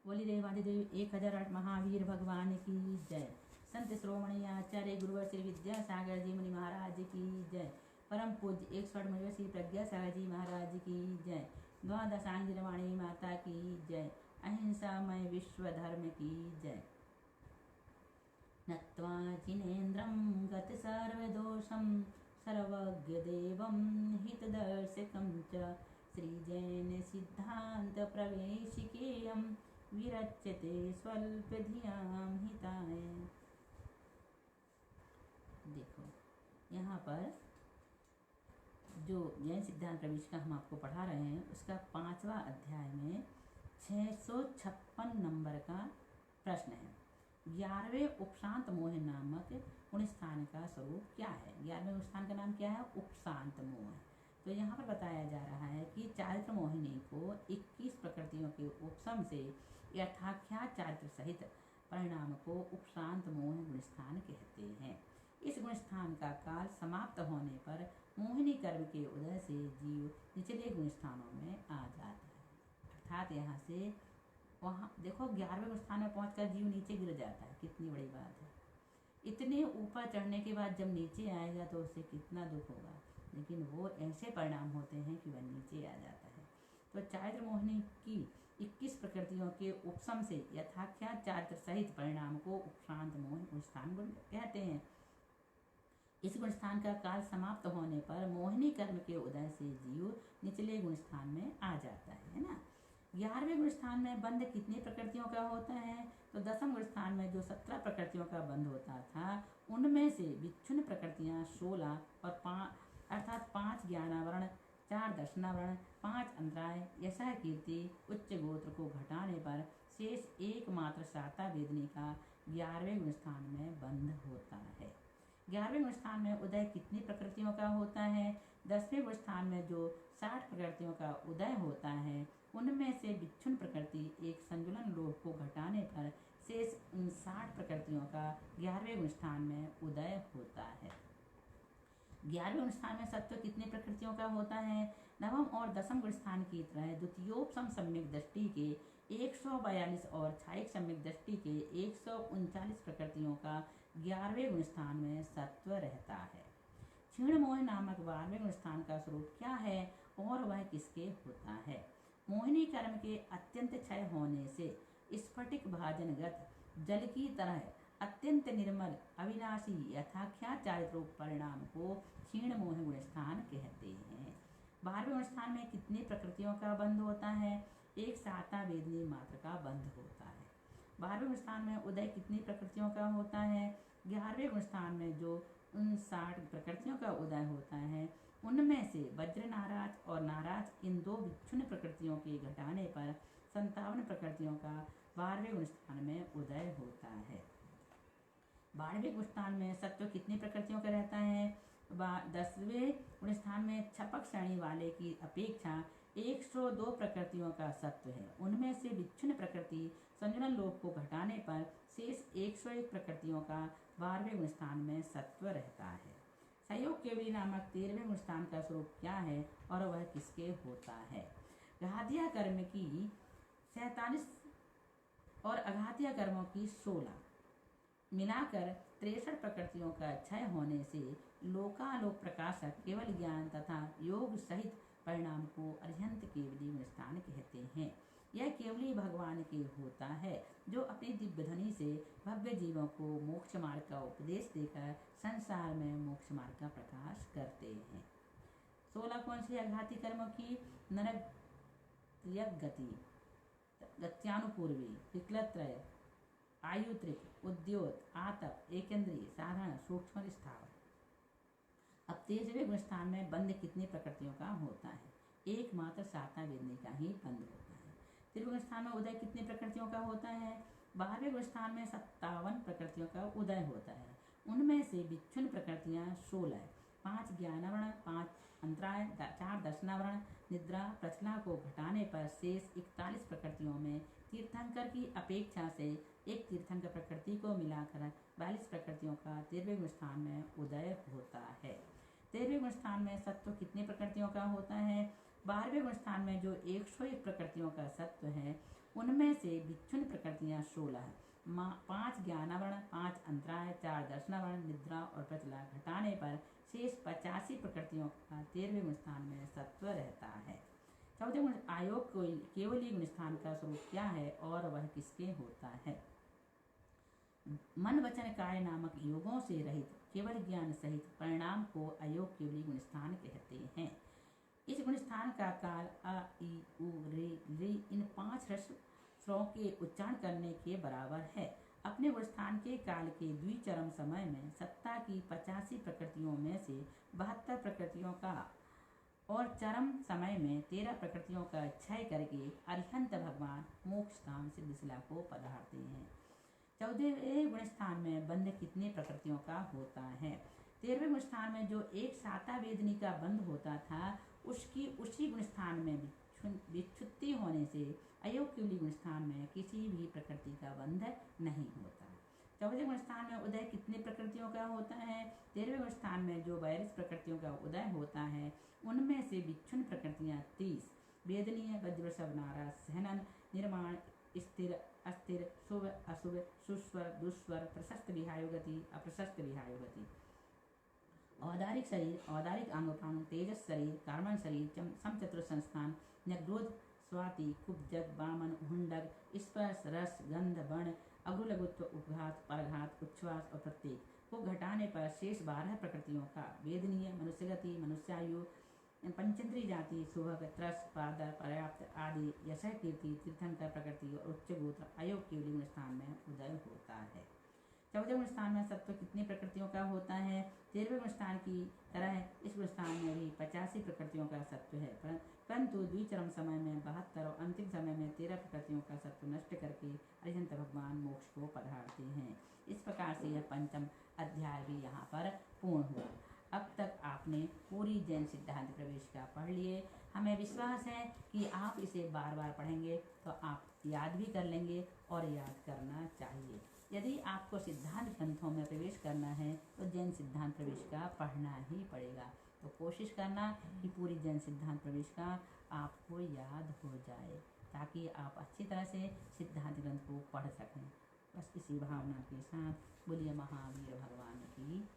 बोली देवादिदेव 1008 महावीर भगवान की जय। संत श्रोमणी आचार्य गुरुवर श्री विद्यासागर जी मुनि महाराज की जय। परम पूज्य 108 श्री प्रज्ञा सागर जी महाराज की जय। द्वादशांगिरवाणी माता की जय। अहिंसामय विश्व धर्म की जय। नत्वा जिनेन्द्रं गत सर्वदोषं सर्वज्ञ देवं हितदर्शकं च श्रीजैन सिद्धांत प्रवेशिकेयं विरच्यते स्वल्पधियां हिताय। देखो यहाँ पर जो जैन सिद्धांत प्रवेश का हम आपको पढ़ा रहे हैं उसका 5वां अध्याय में 656 नंबर का प्रश्न है। 11वें उपशांत मोह नामक गुणस्थान का स्वरूप क्या है। 11वें गुणस्थान का नाम क्या है? उपशांत मोह। तो यहाँ पर बताया जा रहा है कि चारित्र मोहिनी को 21 प्रकृतियों के उपशम से यथाख्यात चारित्र सहित परिणाम को उपशांत मोह गुणस्थान कहते हैं। इस गुणस्थान का काल समाप्त होने पर मोहिनी कर्म के उदय से जीव निचले गुणस्थानों में आ जाता है। अर्थात यहाँ से वहाँ देखो 11वें गुणस्थान में पहुंचकर जीव नीचे गिर जाता है। कितनी बड़ी बात है। इतने ऊपर चढ़ने के बाद जब नीचे आएगा तो उससे कितना दुख होगा, लेकिन वो ऐसे परिणाम होते हैं कि वह नीचे आ जाता है। तो चारित्र मोहिनी की 21 प्रकृतियों के उपशम से यथाख्यात चारित्र सहित परिणाम को उपशांत मोह गुणस्थान कहते हैं। इस गुणस्थान का काल समाप्त होने पर मोहिनी कर्म के उदय से जीव निचले गुणस्थान में आ जाता है ना। 11वें गुणस्थान में बंध कितनी प्रकृतियों का होता है? तो 10वें गुणस्थान में जो 17 प्रकृतियों का बंध होता था उनमें से विच्छिन्न प्रकृतियां 16 और 5 ज्ञानावरण, 4 दर्शनावरण, 5 अंतराय, यशः कीर्ति, उच्च गोत्र को घटाने पर शेष एकमात्र शाता वेदनी का 11वें गुणस्थान में बंध होता है। 11वें गुणस्थान में उदय कितनी प्रकृतियों का होता है? 10वें गुणस्थान में जो 60 प्रकृतियों का उदय होता है उनमें से विच्छिन्न प्रकृति एक संजुलन लोभ को घटाने पर शेष 59 प्रकृतियों का 11वें गुणस्थान में उदय होता है। 11वें गुणस्थान में सत्व कितने प्रकृतियों का होता है? 9वें और 10वें गुणस्थान की तरह द्वितीयोपम सम्यक दृष्टि के 142 और छायिक सम्यक दृष्टि के 139 प्रकृतियों का 11वें गुणस्थान में सत्व रहता है। क्षीण मोह नामक 12वें गुणस्थान का स्वरूप क्या है और वह किसके होता है? मोहिनी कर्म के अत्यंत क्षय होने से स्फटिक भाजनगत जल की तरह अत्यंत निर्मल अविनाशी यथाख्यात चारित्रोप परिणाम को क्षीण मोह गुणस्थान कहते हैं। 12वें गुणस्थान में कितनी प्रकृतियों का बंध होता है? एक शाता वेदनी मात्र का बंध होता है। 12वें गुणस्थान में उदय कितनी प्रकृतियों का होता है? 11वें गुणस्थान में जो 59 प्रकृतियों का उदय होता है उनमें से वज्र नाराज और नाराज इन 2 विच्छिन्न प्रकृतियों के घटाने पर 57 प्रकृतियों का 12वें गुणस्थान में उदय होता है। 12वें गुणस्थान में सत्व कितनी प्रकृतियों का रहता है? 10वें गुणस्थान में छपक श्रेणी वाले की अपेक्षा 102 प्रकृतियों का सत्व है। उनमें से विच्छिन्न प्रकृति संजुलन लोभ को घटाने पर शेष 101 प्रकृतियों का 12वें गुणस्थान में सत्व रहता है। सहयोग केवली नामक 13वें गुणस्थान का स्वरूप क्या है और वह किसके होता है? घातिया कर्म की 47 और अघातिया कर्मों की 16 मिलाकर 63 प्रकृतियों का क्षय होने से लोकालोक प्रकाशक केवल ज्ञान तथा योग सहित परिणाम को अर्हंत केवली गुणस्थान कहते हैं। यह केवली भगवान के होता है जो अपनी दिव्य ध्वनि से भव्य जीवों को मोक्ष मार्ग का उपदेश देकर संसार में मोक्ष मार्ग का प्रकाश करते हैं। 16 कौन से अघाती कर्मों की? नरक गति, गत्यानुपूर्वी, विकलत्रय, आयुत्रिक, उद्योत, आतप, एकेंद्रीय, साधारण, सूक्ष्म, स्थावर। अब 13वें गुणस्थान में बंध कितनी प्रकृतियों का होता है? एकमात्र शाता वेदनी का ही बंध होता है। 13वें गुणस्थान में उदय कितनी प्रकृतियों का होता है? 12वें गुणस्थान में 57 प्रकृतियों का उदय होता है। उनमें से विच्छिन्न प्रकृतियां 16, 5 ज्ञानावरण, 5 अंतराय, 4 दर्शनावरण, निद्रा, प्रचला को घटाने पर शेष 41 प्रकृतियों में तीर्थंकर की अपेक्षा से एक तीर्थंकर प्रकृति को मिलाकर 42 प्रकृतियों का 13वें गुणस्थान में उदय होता है। 13वें गुणस्थान में सत्व कितनी प्रकृतियों का होता है? 12वें गुण स्थान में जो 101 प्रकृतियों का सत्व है, उनमें से विच्छिन्न प्रकृतियां 16 है। 5 ज्ञानावरण, 5 अंतराय, 4 दर्शनावरण, निद्रा और प्रचला घटाने पर शेष 85 प्रकृतियों का 13वें गुण स्थान में सत्व रहता है। 14वें गुण आयोग केवली गुण स्थान का स्वरूप क्या है और वह किसके होता है? मन वचन काय नामक योगों से रहित केवल ज्ञान सहित परिणाम को अयोग केवली गुण स्थान कहते हैं। इस गुण स्थान का काल अ, इ, उ, रे, रे इन 5 स्वरों के उच्चारण करने के बराबर है। अपने गुण स्थान के काल के द्विचरम समय में सत्ता की 85 प्रकृतियों में से 72 प्रकृतियों का और चरम समय में 13 प्रकृतियों का क्षय करके अरिहंत भगवान मोक्ष धाम सिद्धिशिला को पधारते हैं। 14वें गुण स्थान में बंध कितने प्रकृतियों का होता है? 13वें गुण स्थान में जो एक साता वेदनी का बंध होता था, उसकी उसी गुण स्थान में विच्छुत्ति होने से अयोग केवली गुण स्थान में किसी भी प्रकृति का बंध नहीं होता। 14वें गुण स्थान में उदय कितने प्रकृतियों का होता है? 13वें गुण स्थान में जो 42 प्रकृतियों का उदय होता है, उनमें से विच्छिन्न प्रकृतियां 30 वेदनीय, वज्रसव, नारा, सहनन, निर्माण, स्थिर, अस्थिर, शुभ, अशुभ, सुस्वर, दुस्वर, प्रशस्त विहायुगति, अप्रशस्त विहायुगति, औदारिक शरीर, औदारिक अंगोपांग, तेजस शरीर, कार्बन शरीर, समचतुर संस्थान, न्यग्रोध, स्वाति, कुब्जग, वामन, हुंडग, स्पर्श, रस, गंध, वर्ण, अग्रुलघुत्व, उपघात, परघात, उच्छ्वास और प्रत्येक को घटाने पर शेष 12 प्रकृतियों का वेदनीय, मनुष्यगति, मनुष्यायु, पंचेंद्रीय जाति, सुभग, त्रस, पादर, पर्याप्त आदि, यशः, कीर्ति, तीर्थंकर प्रकृति और उच्च गोत्र अयोग केवली गुण स्थान में उदय होता है। 14वें गुण स्थान में सत्व कितनी प्रकृतियों का होता है? 13वें गुण स्थान की तरह इस गुण स्थान में भी 85 प्रकृतियों का सत्व है, परंतु द्विचरम समय में 72 और अंतिम समय में 13 प्रकृतियों का सत्व नष्ट करके अरिहंत भगवान मोक्ष को पधारते हैं। इस प्रकार से यह पंचम अध्याय भी यहाँ पर पूर्ण हुआ। अब तक आपने पूरी जैन सिद्धांत प्रवेशिका पढ़ लिए। हमें विश्वास है कि आप इसे बार बार पढ़ेंगे तो आप याद भी कर लेंगे और याद करना चाहिए। यदि आपको सिद्धांत ग्रंथों में प्रवेश करना है तो जैन सिद्धांत प्रवेशिका पढ़ना ही पड़ेगा। तो कोशिश करना कि पूरी जैन सिद्धांत प्रवेशिका आपको याद हो जाए, ताकि आप अच्छी तरह से सिद्धांत ग्रंथ को पढ़ सकें। बस इसी भावना के साथ बोलिए महावीर भगवान की